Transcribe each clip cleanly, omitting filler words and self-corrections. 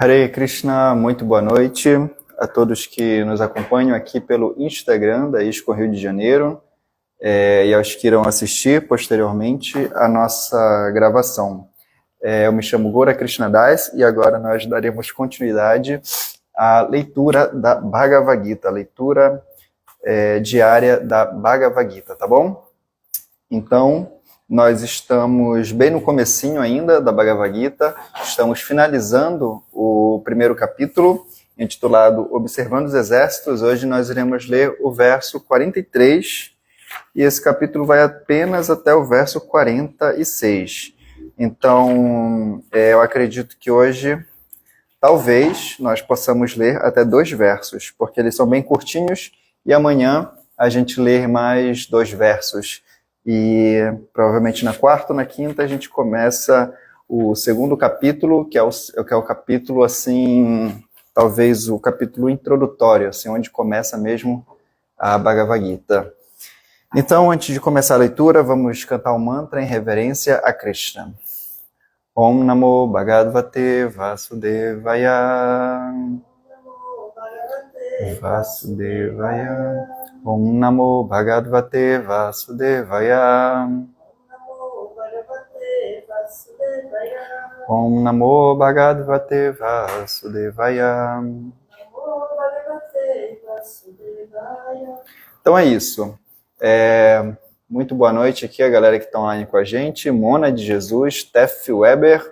Hare Krishna, muito boa noite a todos que nos acompanham aqui pelo Instagram da ISCOM Rio de Janeiro e aos que irão assistir posteriormente a nossa gravação. Eu me chamo Gora Krishnadas e agora nós daremos continuidade à leitura da Bhagavad Gita, a leitura diária da Bhagavad Gita, tá bom? Então, nós estamos bem no comecinho ainda da Bhagavad Gita, estamos finalizando o primeiro capítulo, intitulado Observando os Exércitos. Hoje nós iremos ler o verso 43, e esse capítulo vai apenas até o verso 46. Então, eu acredito que hoje, talvez, nós possamos ler até 2 versos, porque eles são bem curtinhos, e amanhã a gente lê mais 2 versos. E provavelmente na quarta ou na quinta a gente começa o segundo capítulo, que é o capítulo, assim, talvez o capítulo introdutório, assim, onde começa mesmo a Bhagavad Gita. Então, antes de começar a leitura, vamos cantar um mantra em reverência a Krishna. Om Namo Bhagavate Vasudevaya. Vasudevaya. Om Namo Bhagavate Vasudevaya. Om Namo Bhagavate Vasudevaya. Então é isso. Muito boa noite aqui a galera que está online com a gente. Mona de Jesus, Tef Weber,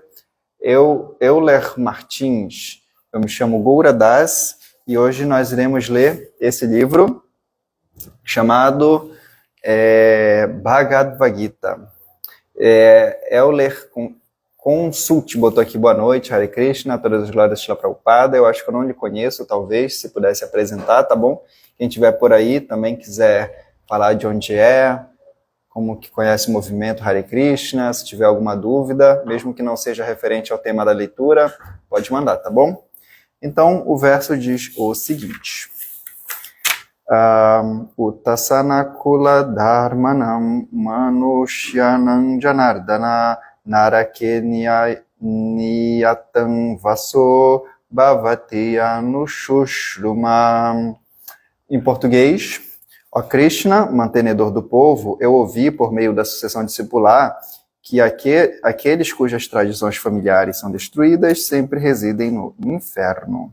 Euler Martins. Eu me chamo Goura Das e hoje nós iremos ler esse livro chamado Bhagavad Gita. Euler Consult botou aqui boa noite, Hare Krishna, todas as glórias Shila Prabhupada. Eu acho que eu não lhe conheço, talvez, se pudesse apresentar, tá bom? Quem estiver por aí, também quiser falar de onde como que conhece o movimento Hare Krishna, se tiver alguma dúvida, mesmo que não seja referente ao tema da leitura, pode mandar, tá bom? Então, o verso diz o seguinte: Uttasana kula dharmanam manushyanam janardana narake niyatam vaso bhavati anushushruma. Em português: ó Krishna, mantenedor do povo, eu ouvi por meio da sucessão discipular que aqueles cujas tradições familiares são destruídas sempre residem no inferno.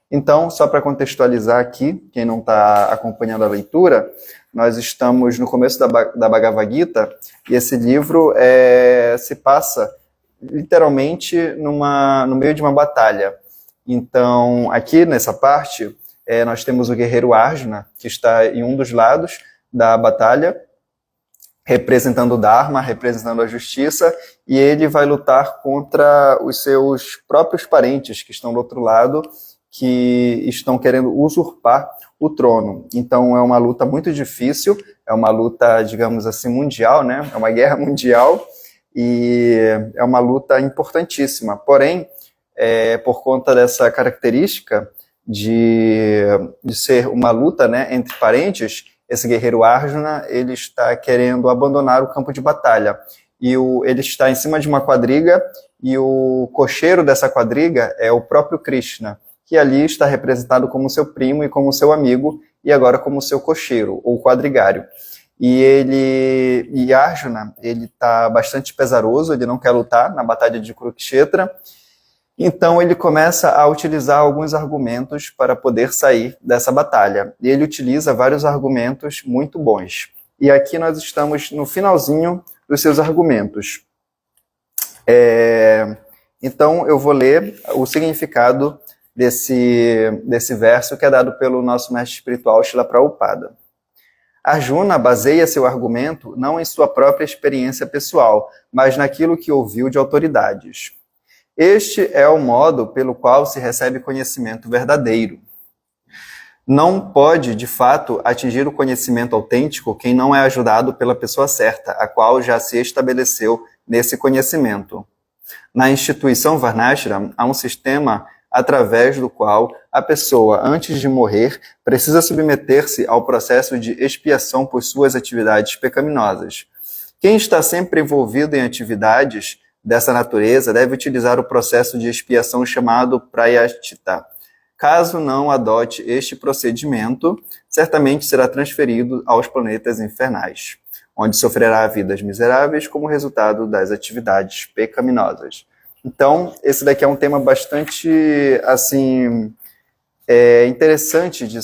Então, só para contextualizar aqui, quem não está acompanhando a leitura, nós estamos no começo da Bhagavad Gita, e esse livro se passa literalmente no meio de uma batalha. Então, aqui nessa parte, nós temos o guerreiro Arjuna, que está em um dos lados da batalha, representando o Dharma, representando a justiça, e ele vai lutar contra os seus próprios parentes, que estão do outro lado, que estão querendo usurpar o trono. Então é uma luta muito difícil, é uma luta, digamos assim, mundial, né? É uma guerra mundial, e é uma luta importantíssima. Porém, por conta dessa característica de ser uma luta, né, entre parentes, esse guerreiro Arjuna, ele está querendo abandonar o campo de batalha. E ele está em cima de uma quadriga, e o cocheiro dessa quadriga é o próprio Krishna, que ali está representado como seu primo e como seu amigo, e agora como seu cocheiro, ou quadrigário. E Arjuna, ele está bastante pesaroso, ele não quer lutar na batalha de Kurukshetra, então ele começa a utilizar alguns argumentos para poder sair dessa batalha. E ele utiliza vários argumentos muito bons. E aqui nós estamos no finalzinho dos seus argumentos. Então eu vou ler o significado desse verso que é dado pelo nosso mestre espiritual Shila Prabhupada. Arjuna baseia seu argumento não em sua própria experiência pessoal, mas naquilo que ouviu de autoridades. Este é o modo pelo qual se recebe conhecimento verdadeiro. Não pode, de fato, atingir o conhecimento autêntico quem não é ajudado pela pessoa certa, a qual já se estabeleceu nesse conhecimento. Na instituição Varnashram, há um sistema através do qual a pessoa, antes de morrer, precisa submeter-se ao processo de expiação por suas atividades pecaminosas. Quem está sempre envolvido em atividades dessa natureza deve utilizar o processo de expiação chamado prayaschitta. Caso não adote este procedimento, certamente será transferido aos planetas infernais, onde sofrerá vidas miseráveis como resultado das atividades pecaminosas. Então, esse daqui é um tema bastante, assim, interessante de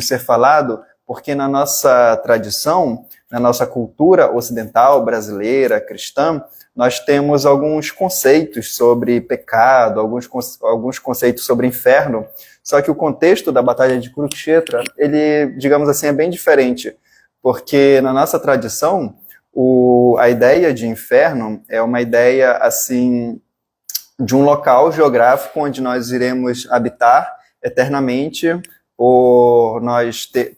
ser falado, porque na nossa tradição, na nossa cultura ocidental, brasileira, cristã, nós temos alguns conceitos sobre pecado, alguns conceitos sobre inferno, só que o contexto da Batalha de Kurukshetra, ele, digamos assim, é bem diferente, porque na nossa tradição, a ideia de inferno é uma ideia, assim, de um local geográfico onde nós iremos habitar eternamente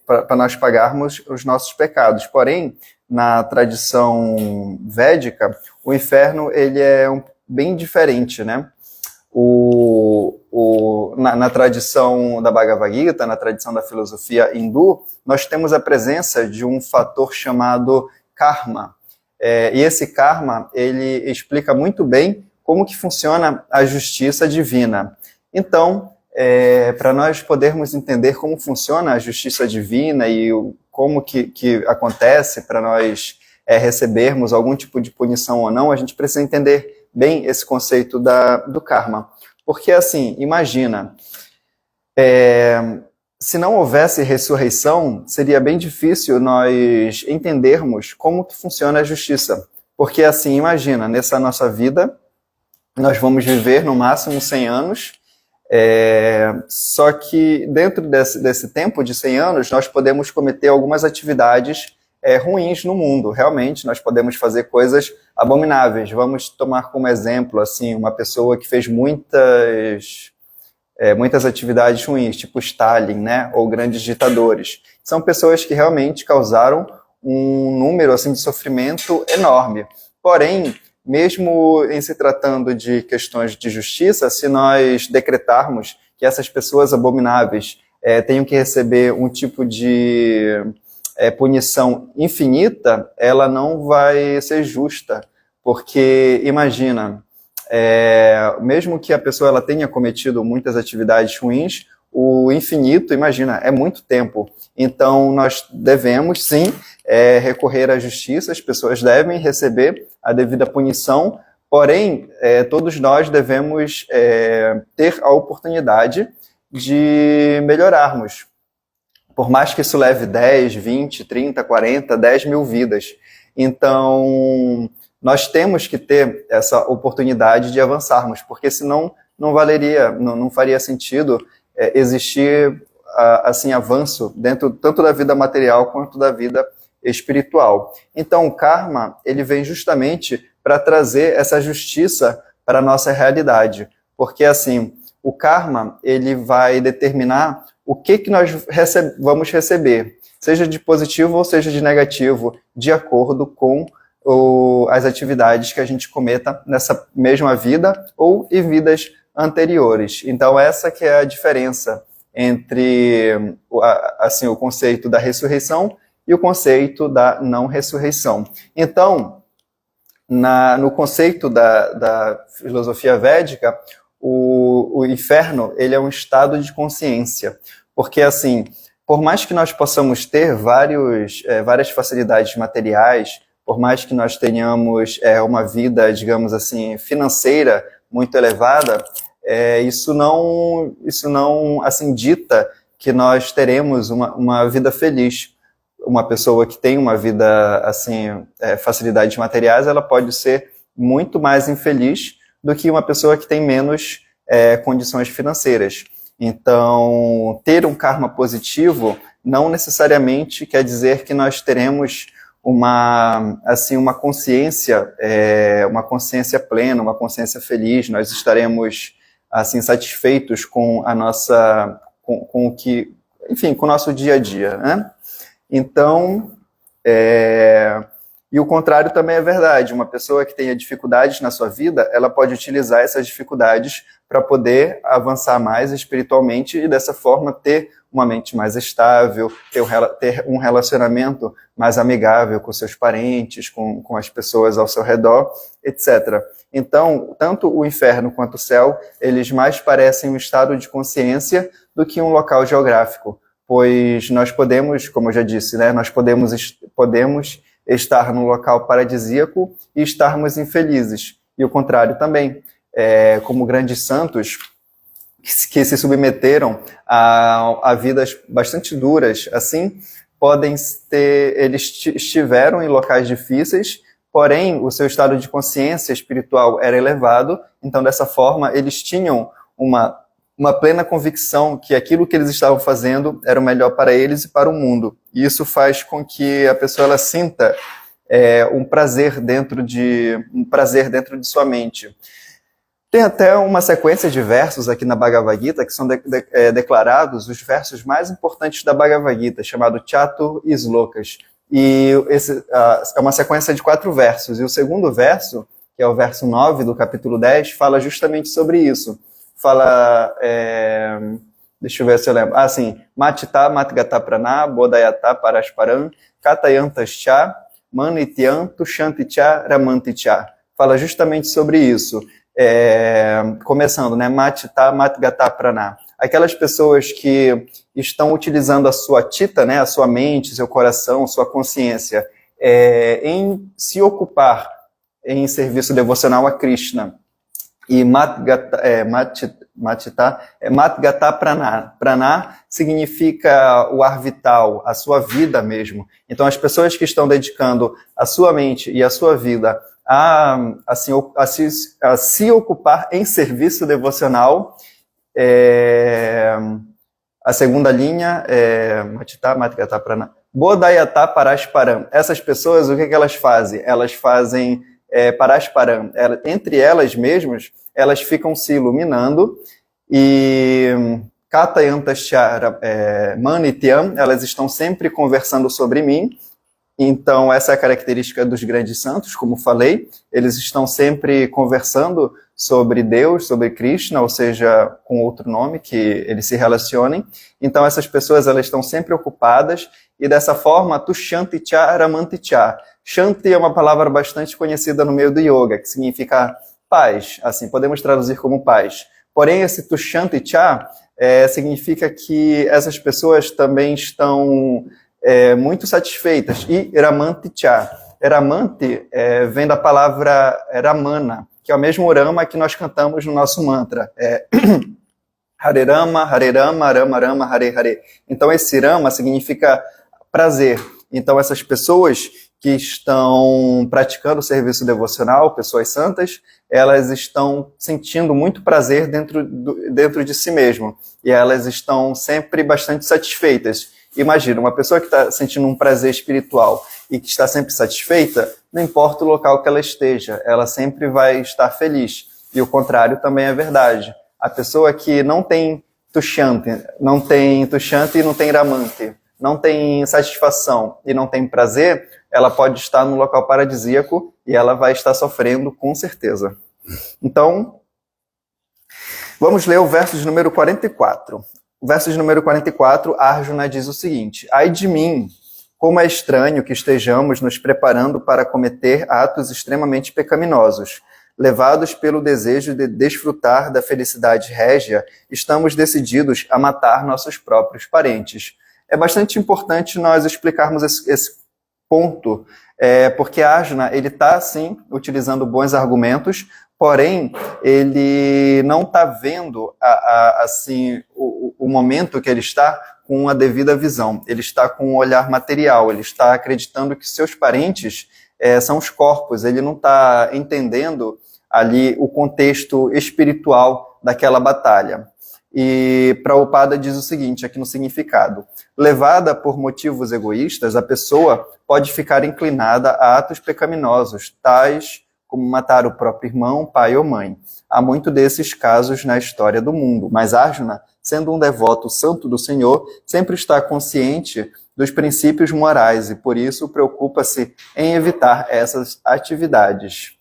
para nós pagarmos os nossos pecados. Porém, na tradição védica, o inferno ele é bem diferente, né? Na tradição da Bhagavad Gita, na tradição da filosofia hindu, nós temos a presença de um fator chamado karma. E esse karma, ele explica muito bem como que funciona a justiça divina. Então, para nós podermos entender como funciona a justiça divina e como que acontece para nós recebermos algum tipo de punição ou não, a gente precisa entender bem esse conceito do karma. Porque, assim, imagina, se não houvesse ressurreição, seria bem difícil nós entendermos como que funciona a justiça. Porque, assim, imagina, nessa nossa vida, nós vamos viver no máximo 100 anos, só que dentro desse tempo de 100 anos, nós podemos cometer algumas atividades ruins no mundo. Realmente, nós podemos fazer coisas abomináveis. Vamos tomar como exemplo, assim, uma pessoa que fez muitas atividades ruins, tipo Stalin, né, ou grandes ditadores. São pessoas que realmente causaram um número, assim, de sofrimento enorme. Porém, mesmo em se tratando de questões de justiça, se nós decretarmos que essas pessoas abomináveis tenham que receber um tipo de punição infinita, ela não vai ser justa, porque, imagina, mesmo que a pessoa ela tenha cometido muitas atividades ruins, o infinito, imagina, é muito tempo. Então, nós devemos, sim, recorrer à justiça, as pessoas devem receber a devida punição, porém, todos nós devemos ter a oportunidade de melhorarmos. Por mais que isso leve 10, 20, 30, 40, 10 mil vidas. Então, nós temos que ter essa oportunidade de avançarmos, porque senão não valeria, não faria sentido existir assim avanço dentro tanto da vida material quanto da vida espiritual. Então, o karma, ele vem justamente para trazer essa justiça para a nossa realidade, porque assim, o karma, ele vai determinar o que nós vamos receber, seja de positivo ou seja de negativo, de acordo com as atividades que a gente cometa nessa mesma vida ou em vidas anteriores. Então, essa que é a diferença entre assim, o conceito da ressurreição e o conceito da não ressurreição. Então, no conceito da filosofia védica, o inferno ele é um estado de consciência, porque assim, por mais que nós possamos ter várias facilidades materiais, por mais que nós tenhamos uma vida, digamos assim, financeira muito elevada, isso não assim dita que nós teremos uma vida feliz. Uma pessoa que tem uma vida assim facilidades materiais, ela pode ser muito mais infeliz do que uma pessoa que tem menos condições financeiras. Então, ter um karma positivo não necessariamente quer dizer que nós teremos uma consciência plena, uma consciência feliz, nós estaremos assim satisfeitos com a nossa, com o que, enfim, com o nosso dia a dia, né? Então, e o contrário também é verdade. Uma pessoa que tenha dificuldades na sua vida, ela pode utilizar essas dificuldades para poder avançar mais espiritualmente e dessa forma ter uma mente mais estável, ter um relacionamento mais amigável com seus parentes, com as pessoas ao seu redor, etc. Então, tanto o inferno quanto o céu, eles mais parecem um estado de consciência do que um local geográfico, pois nós podemos, como eu já disse, né, nós podemos estar num local paradisíaco e estarmos infelizes, e o contrário também. Como grandes santos que se submeteram a vidas bastante duras, assim, eles estiveram em locais difíceis, porém o seu estado de consciência espiritual era elevado, então dessa forma eles tinham uma plena convicção que aquilo que eles estavam fazendo era o melhor para eles e para o mundo. E isso faz com que a pessoa ela sinta um prazer dentro de sua mente. Tem até uma sequência de versos aqui na Bhagavad Gita que são declarados os versos mais importantes da Bhagavad Gita, chamado Chatur Slokas. E é uma sequência de 4 versos. E o segundo verso, que é o verso 9 do capítulo 10, fala justamente sobre isso. Fala, deixa eu ver se eu lembro. Sim. Matita Matgata Prana, Bodhayata Parasparam, Katayantascha, Manityan, Tushanticha, Ramanticha. Fala justamente sobre isso. Começando, né? Matita Matgata Prana. Aquelas pessoas que estão utilizando a sua tita, né? A sua mente, seu coração, sua consciência, em se ocupar em serviço devocional a Krishna. E Matgata Prana. Prana significa o ar vital, a sua vida mesmo. Então, as pessoas que estão dedicando a sua mente e a sua vida a se ocupar em serviço devocional, a segunda linha é Matita Matgata Prana. Bodhayata Parasparam. Essas pessoas, o que elas fazem? Elas fazem Parasparam. Entre elas mesmas, elas ficam se iluminando e Katayantascha Manityan, elas estão sempre conversando sobre mim. Então, essa é a característica dos grandes santos, como falei. Eles estão sempre conversando sobre Deus, sobre Krishna, ou seja, com outro nome que eles se relacionem. Então, essas pessoas elas estão sempre ocupadas e, dessa forma, Tushanticha Ramanticha. Shanti é uma palavra bastante conhecida no meio do yoga, que significa paz. Assim, podemos traduzir como paz. Porém, esse Tushanticha significa que essas pessoas também estão muito satisfeitas. E Ramanticha. Ramanti vem da palavra Ramana, que é o mesmo Rama que nós cantamos no nosso mantra. Hare Rama, Rama Rama, Hare Hare. Então esse Rama significa prazer. Então essas pessoas que estão praticando o serviço devocional, pessoas santas, elas estão sentindo muito prazer dentro de si mesmo. E elas estão sempre bastante satisfeitas. Imagina, uma pessoa que está sentindo um prazer espiritual e que está sempre satisfeita, não importa o local que ela esteja, ela sempre vai estar feliz. E o contrário também é verdade. A pessoa que não tem Tushanti e não tem Ramanti, não tem satisfação e não tem prazer, ela pode estar no local paradisíaco e ela vai estar sofrendo com certeza. Então, vamos ler o verso de número 44. O verso de número 44, Arjuna diz o seguinte: ai de mim, como é estranho que estejamos nos preparando para cometer atos extremamente pecaminosos. Levados pelo desejo de desfrutar da felicidade régia, estamos decididos a matar nossos próprios parentes. É bastante importante nós explicarmos esse ponto, porque Arjuna ele está, sim, utilizando bons argumentos, porém, ele não está vendo assim, o momento que ele está com a devida visão. Ele está com um olhar material, ele está acreditando que seus parentes são os corpos, ele não está entendendo ali o contexto espiritual daquela batalha. E Prabhupada diz o seguinte, aqui no significado: levada por motivos egoístas, a pessoa pode ficar inclinada a atos pecaminosos, tais como matar o próprio irmão, pai ou mãe. Há muito desses casos na história do mundo, mas Arjuna, sendo um devoto santo do Senhor, sempre está consciente dos princípios morais e, por isso, preocupa-se em evitar essas atividades.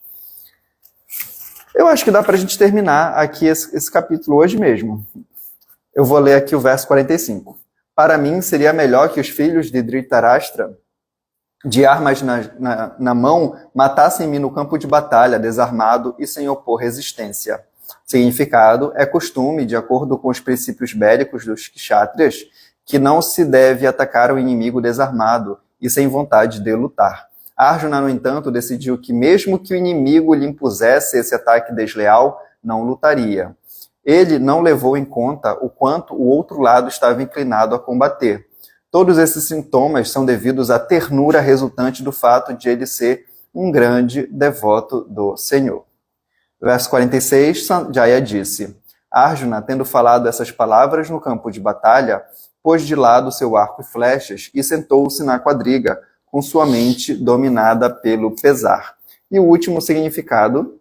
Eu acho que dá para a gente terminar aqui esse capítulo hoje mesmo. Eu vou ler aqui o verso 45. Para mim, seria melhor que os filhos de Dhritarashtra, de armas na mão, matassem-me no campo de batalha, desarmado e sem opor resistência. Significado: é costume, de acordo com os princípios bélicos dos kshatriyas, que não se deve atacar o inimigo desarmado e sem vontade de lutar. Arjuna, no entanto, decidiu que mesmo que o inimigo lhe impusesse esse ataque desleal, não lutaria. Ele não levou em conta o quanto o outro lado estava inclinado a combater. Todos esses sintomas são devidos à ternura resultante do fato de ele ser um grande devoto do Senhor. Verso 46, Sanjaya disse: Arjuna, tendo falado essas palavras no campo de batalha, pôs de lado seu arco e flechas e sentou-se na quadriga, com sua mente dominada pelo pesar. E o último significado: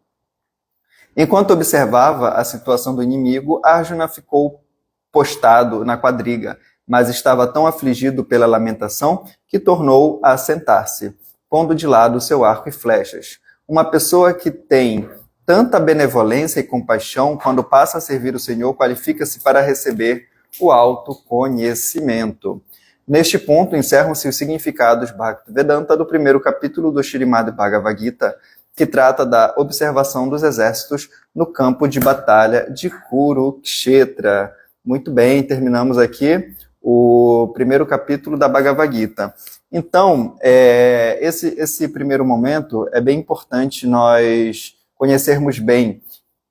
enquanto observava a situação do inimigo, Arjuna ficou postado na quadriga, mas estava tão afligido pela lamentação que tornou a sentar-se, pondo de lado seu arco e flechas. Uma pessoa que tem tanta benevolência e compaixão, quando passa a servir o Senhor, qualifica-se para receber o autoconhecimento. Neste ponto, encerram-se os significados Bhaktivedanta do primeiro capítulo do Śrīmad Bhagavad Gita, que trata da observação dos exércitos no campo de batalha de Kurukshetra. Muito bem, terminamos aqui o primeiro capítulo da Bhagavad Gita. Então, esse primeiro momento é bem importante nós conhecermos bem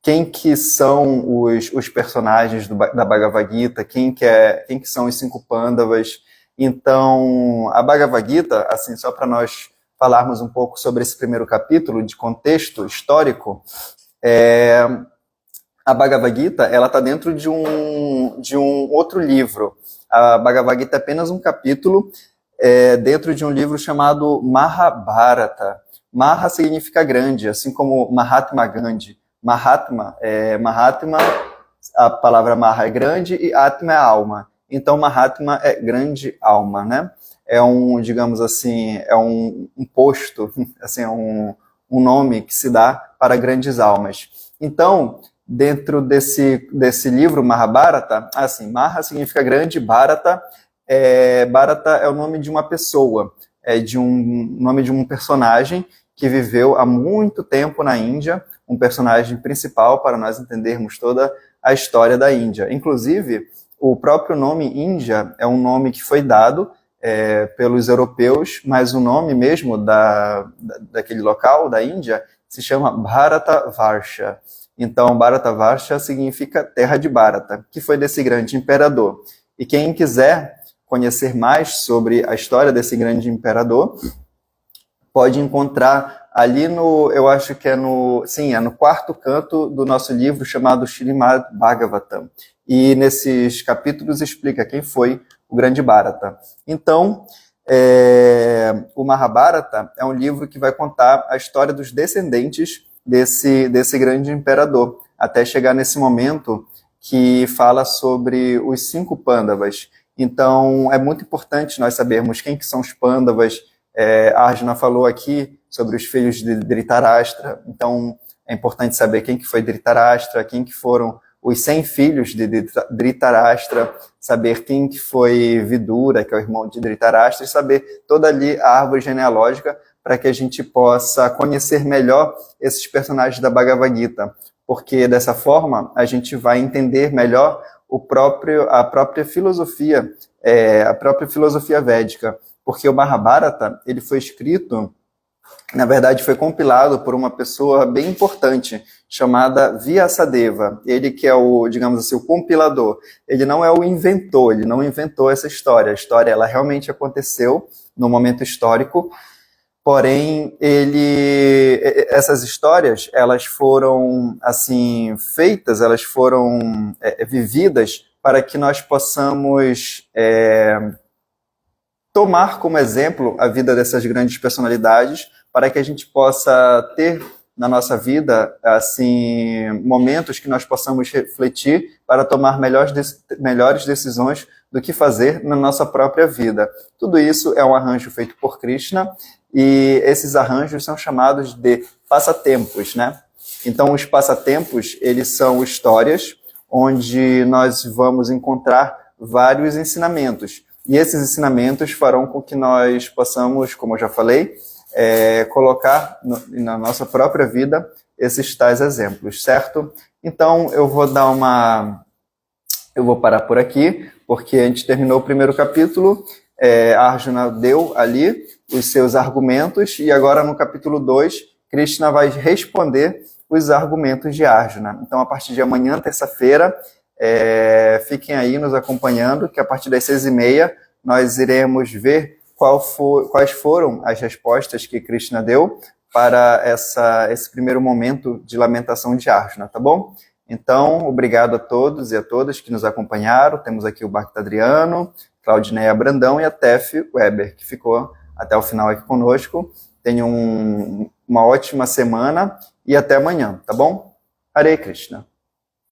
quem que são os personagens da Bhagavad Gita, quem que são os 5 Pandavas. Então, a Bhagavad Gita, assim, só para nós falarmos um pouco sobre esse primeiro capítulo de contexto histórico, a Bhagavad Gita ela está dentro de um outro livro. A Bhagavad Gita é apenas um capítulo dentro de um livro chamado Mahabharata. Maha significa grande, assim como Mahatma Gandhi. Mahatma, a palavra Maha é grande e Atma é alma. Então, Mahatma é grande alma, né? É digamos assim, um posto, assim, um nome que se dá para grandes almas. Então, dentro desse livro Mahabharata, assim, Maha significa grande, Bharata é o nome de uma pessoa, nome de um personagem que viveu há muito tempo na Índia, um personagem principal para nós entendermos toda a história da Índia. Inclusive, o próprio nome Índia é um nome que foi dado pelos europeus, mas o nome mesmo daquele local, da Índia, se chama Bharatavarsha. Então, Bharatavarsha significa terra de Bharata, que foi desse grande imperador. E quem quiser conhecer mais sobre a história desse grande imperador, pode encontrar ali eu acho que é no 4º canto do nosso livro chamado Śrīmad Bhagavatam. E nesses capítulos explica quem foi o grande Bharata. Então, o Mahabharata é um livro que vai contar a história dos descendentes desse grande imperador, até chegar nesse momento que fala sobre os 5 Pandavas. Então, é muito importante nós sabermos quem que são os Pandavas. Arjuna falou aqui sobre os filhos de Dhritarashtra, então é importante saber quem que foi Dhritarashtra, quem que foram os 100 filhos de Dhritarashtra, saber quem que foi Vidura, que é o irmão de Dhritarashtra, e saber toda ali a árvore genealógica para que a gente possa conhecer melhor esses personagens da Bhagavad Gita, porque dessa forma a gente vai entender melhor a própria filosofia védica, porque o Mahabharata ele foi escrito, na verdade foi compilado por uma pessoa bem importante, chamada Vyasadeva. Ele que é digamos assim, o compilador. Ele não é o inventor, ele não inventou essa história. A história ela realmente aconteceu no momento histórico, porém essas histórias elas foram assim feitas, elas foram vividas para que nós possamos tomar como exemplo a vida dessas grandes personalidades, para que a gente possa ter na nossa vida assim momentos que nós possamos refletir para tomar melhores decisões do que fazer na nossa própria vida. Tudo isso é um arranjo feito por Krishna, e esses arranjos são chamados de passatempos, né? Então, os passatempos, eles são histórias onde nós vamos encontrar vários ensinamentos. E esses ensinamentos farão com que nós possamos, como eu já falei, colocar na nossa própria vida esses tais exemplos, certo? Então, eu vou parar por aqui, porque a gente terminou o primeiro capítulo, Arjuna deu ali os seus argumentos, e agora no capítulo 2, Krishna vai responder os argumentos de Arjuna. Então, a partir de amanhã, terça-feira, fiquem aí nos acompanhando, que a partir das 6h30 nós iremos ver quais foram as respostas que Krishna deu para esse primeiro momento de lamentação de Arjuna, tá bom? Então, obrigado a todos e a todas que nos acompanharam. Temos aqui o Bhakta Adriano, Claudineia Brandão e a Tef Weber, que ficou até o final aqui conosco. Tenham uma ótima semana e até amanhã, tá bom? Hare Krishna.